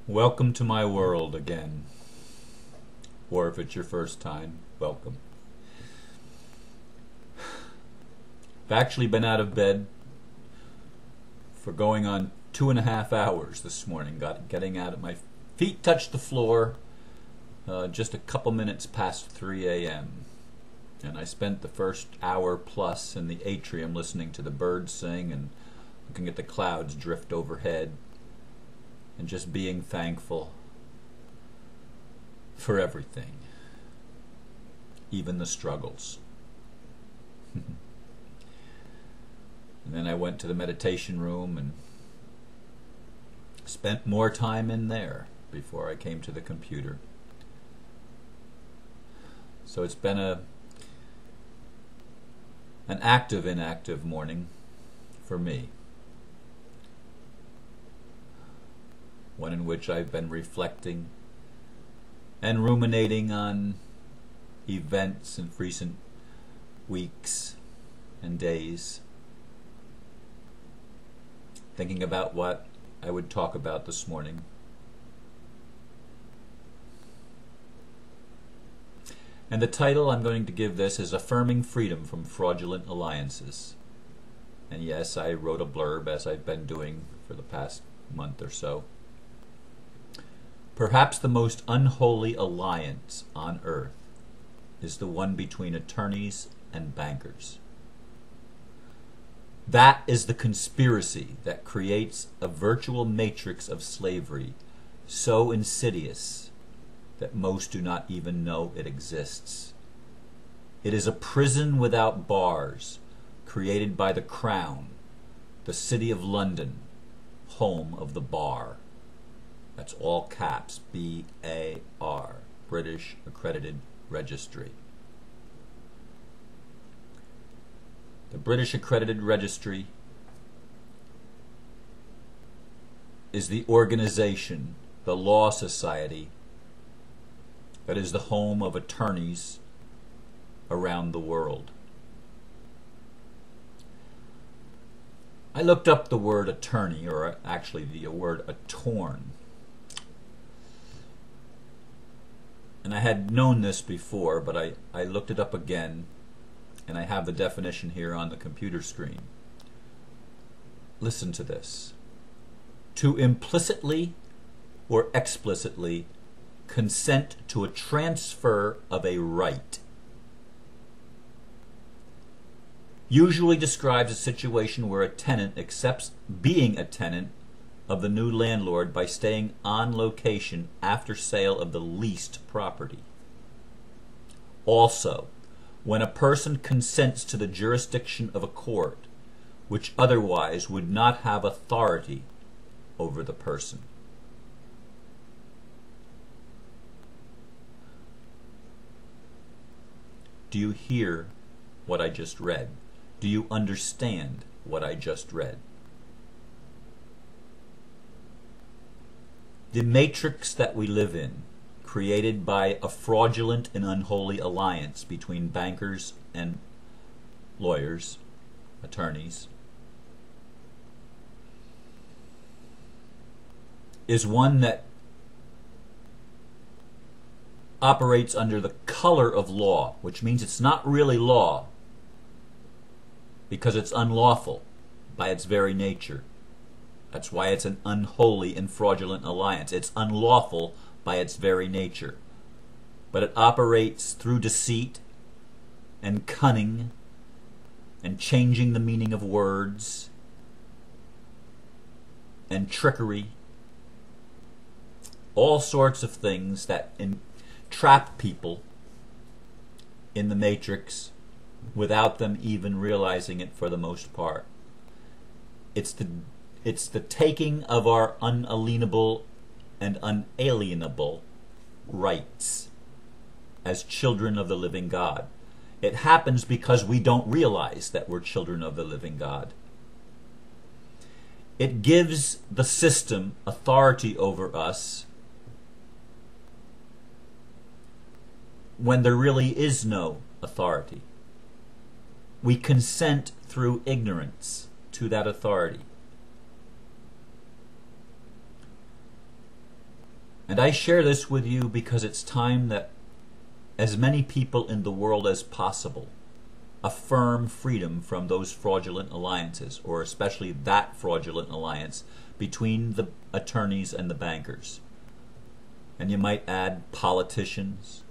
Welcome to my world again. Or if it's your first time, welcome. I've actually been out of bed for going on 2.5 hours this morning. Getting out of my feet touched the floor just a couple minutes past 3 a.m. And I spent the first hour plus in the atrium listening to the birds sing and looking at the clouds drift overhead and just being thankful for everything, even the struggles. And then I went to the meditation room and spent more time in there before I came to the computer. So it's been an active, inactive morning for me. One in which I've been reflecting and ruminating on events in recent weeks and days, thinking about what I would talk about this morning. And the title I'm going to give this is Affirming Freedom from Fraudulent Alliances. And yes, I wrote a blurb, as I've been doing for the past month or so. Perhaps the most unholy alliance on earth is the one between attorneys and bankers. That is the conspiracy that creates a virtual matrix of slavery so insidious that most do not even know it exists. It is a prison without bars created by the Crown, the City of London, home of the bar. That's all caps, B-A-R, British Accredited Registry. The British Accredited Registry is the organization, the law society, that is the home of attorneys around the world. I looked up the word attorney, or actually the word attorn. And I had known this before, but I looked it up again, and I have the definition here on the computer screen. Listen to this. To implicitly or explicitly consent to a transfer of a right. Usually describes a situation where a tenant accepts being a tenant of the new landlord by staying on location after sale of the leased property. Also, when a person consents to the jurisdiction of a court which otherwise would not have authority over the person. Do you hear what I just read? Do you understand what I just read? The matrix that we live in, created by a fraudulent and unholy alliance between bankers and lawyers, attorneys, is one that operates under the color of law, which means it's not really law because it's unlawful by its very nature. That's why it's an unholy and fraudulent alliance. It's unlawful by its very nature. But it operates through deceit and cunning and changing the meaning of words and trickery. All sorts of things that trap people in the matrix without them even realizing it for the most part. It's the taking of our unalienable and unalienable rights as children of the living God. It happens because we don't realize that we're children of the living God. It gives the system authority over us when there really is no authority. We consent through ignorance to that authority. And I share this with you because it's time that as many people in the world as possible affirm freedom from those fraudulent alliances, or especially that fraudulent alliance between the attorneys and the bankers. And you might add politicians,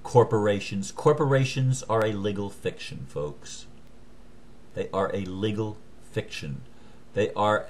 corporations. Corporations are a legal fiction, folks. They are a legal fiction. They are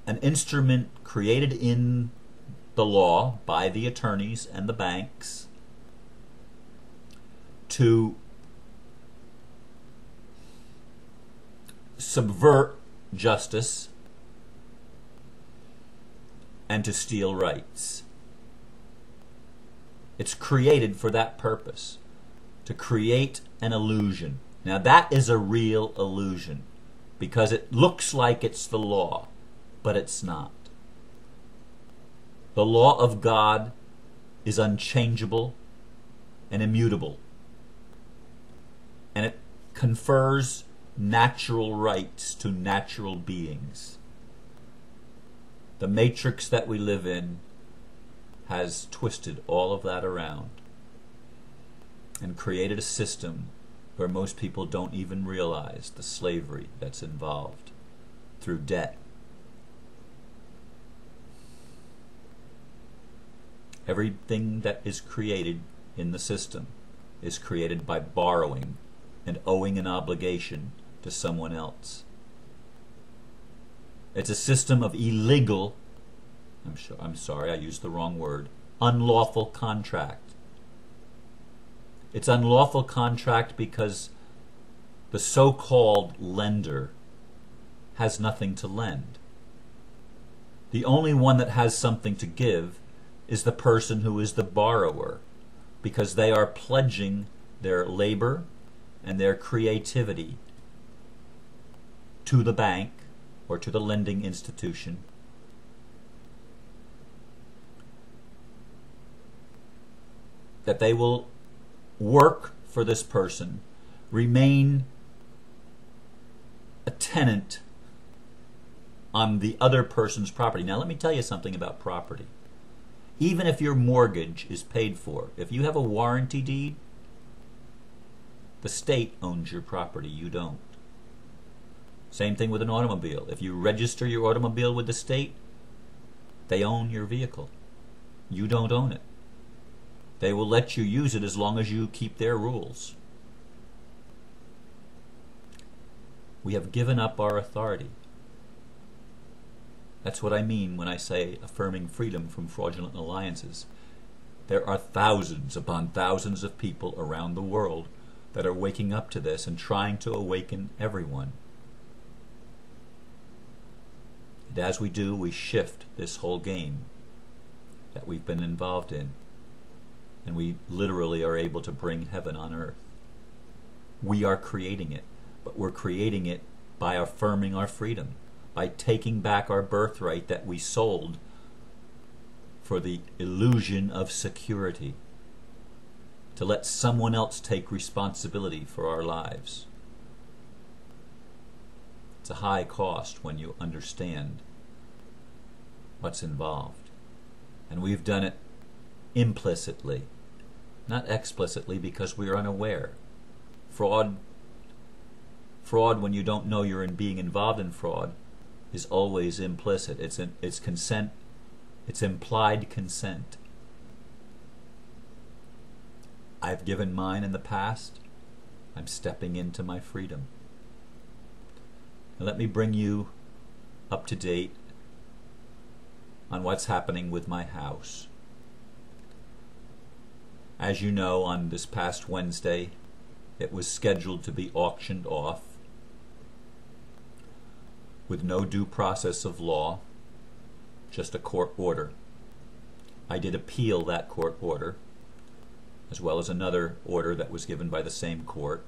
an instrument created in the law by the attorneys and the banks to subvert justice and to steal rights. It's created for that purpose, to create an illusion. Now that is a real illusion because it looks like it's the law, but it's not. The law of God is unchangeable and immutable, and it confers natural rights to natural beings. The matrix that we live in has twisted all of that around and created a system where most people don't even realize the slavery that's involved through debt. Everything that is created in the system is created by borrowing and owing an obligation to someone else. It's a system of illegal, I'm sorry, I used the wrong word, unlawful contract. It's unlawful contract because the so-called lender has nothing to lend. The only one that has something to give is the person who is the borrower, because they are pledging their labor and their creativity to the bank or to the lending institution. That they will work for this person, remain a tenant on the other person's property. Now let me tell you something about property. Even if your mortgage is paid for, if you have a warranty deed, the state owns your property, you don't. Same thing with an automobile. If you register your automobile with the state, they own your vehicle. You don't own it. They will let you use it as long as you keep their rules. We have given up our authority. That's what I mean when I say affirming freedom from fraudulent alliances. There are thousands upon thousands of people around the world that are waking up to this and trying to awaken everyone. And as we do, we shift this whole game that we've been involved in, and we literally are able to bring heaven on earth. We are creating it, but we're creating it by affirming our freedom, by taking back our birthright that we sold for the illusion of security, to let someone else take responsibility for our lives. It's a high cost when you understand what's involved. And we've done it implicitly, not explicitly, because we are unaware. Fraud, when you don't know you're being involved in fraud, is always implicit. It's consent. It's implied consent. I've given mine in the past. I'm stepping into my freedom. And let me bring you up to date on what's happening with my house. As you know, on this past Wednesday, it was scheduled to be auctioned off with no due process of law, just a court order. I did appeal that court order, as well as another order that was given by the same court.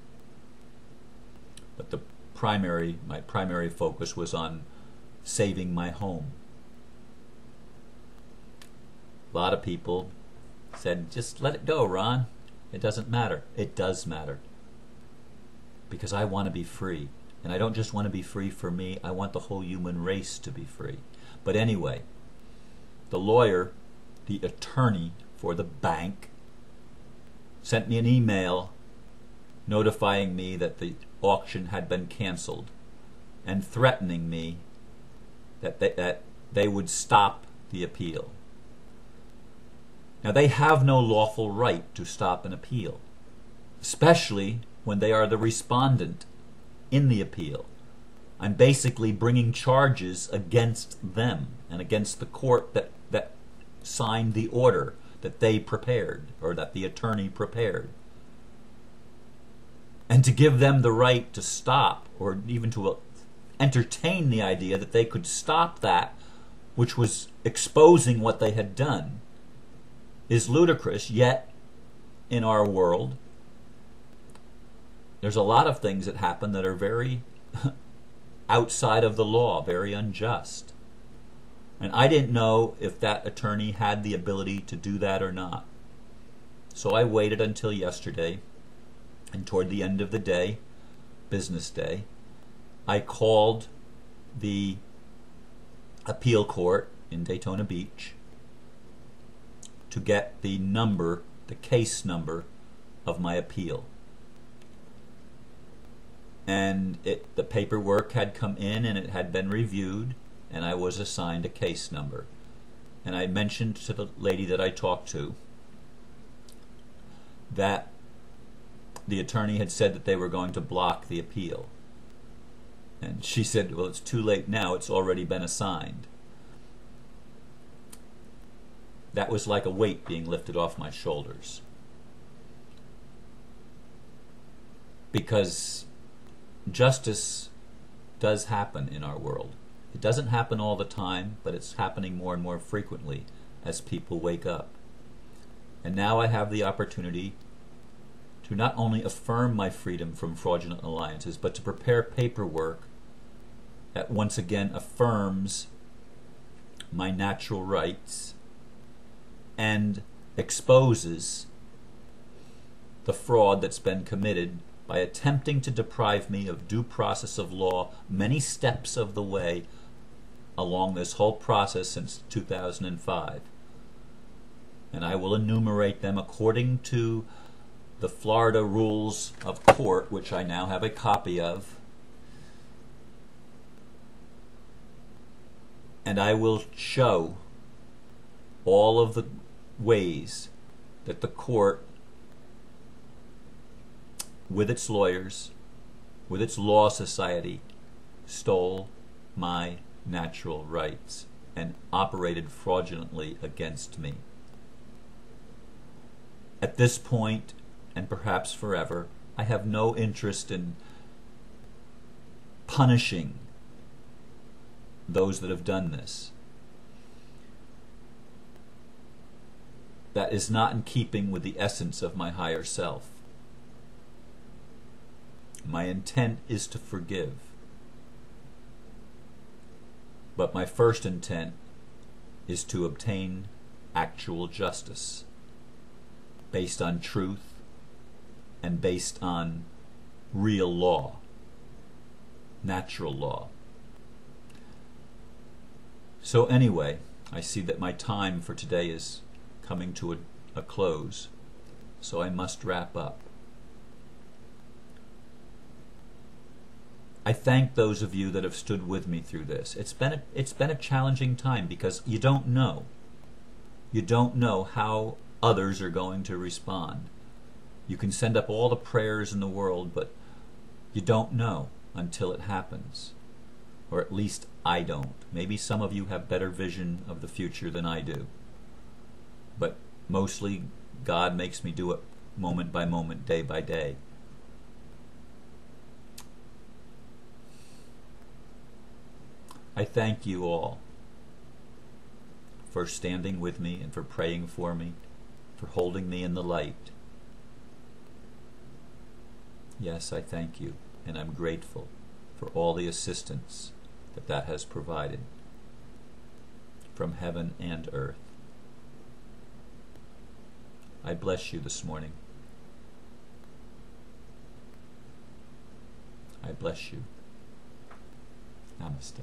But my primary focus was on saving my home. A lot of people said, just let it go, Ron. It doesn't matter. It does matter. Because I want to be free. And I don't just want to be free for me, I want the whole human race to be free. But anyway, the lawyer the attorney for the bank, sent me an email notifying me that the auction had been canceled and threatening me that they would stop the appeal. Now, they have no lawful right to stop an appeal, especially when they are the respondent in the appeal. I'm basically bringing charges against them and against the court that signed the order that they prepared, or that the attorney prepared. And to give them the right to stop, or even to entertain the idea that they could stop that which was exposing what they had done, is ludicrous. Yet in our world there's a lot of things that happen that are very outside of the law, very unjust. And I didn't know if that attorney had the ability to do that or not. So I waited until yesterday, and toward the end of the day, business day, I called the appeal court in Daytona Beach to get the number, the case number of my appeal. And the paperwork had come in and it had been reviewed, and I was assigned a case number. And I mentioned to the lady that I talked to that the attorney had said that they were going to block the appeal. And she said, well, it's too late now, it's already been assigned. That was like a weight being lifted off my shoulders. Because justice does happen in our world. It doesn't happen all the time, but it's happening more and more frequently as people wake up. And now I have the opportunity to not only affirm my freedom from fraudulent alliances, but to prepare paperwork that once again affirms my natural rights and exposes the fraud that's been committed by attempting to deprive me of due process of law many steps of the way along this whole process since 2005. And I will enumerate them according to the Florida Rules of Court, which I now have a copy of. And I will show all of the ways that the court, with its lawyers, with its law society, stole my natural rights and operated fraudulently against me. At this point, and perhaps forever, I have no interest in punishing those that have done this. That is not in keeping with the essence of my higher self. My intent is to forgive. But my first intent is to obtain actual justice based on truth and based on real law, natural law. So anyway, I see that my time for today is coming to a close, so I must wrap up. I thank those of you that have stood with me through this. It's been a challenging time because you don't know. You don't know how others are going to respond. You can send up all the prayers in the world, but you don't know until it happens. Or at least I don't. Maybe some of you have better vision of the future than I do. But mostly God makes me do it moment by moment, day by day. I thank you all for standing with me and for praying for me, for holding me in the light. Yes, I thank you, and I'm grateful for all the assistance that has provided from heaven and earth. I bless you this morning. I bless you. Namaste.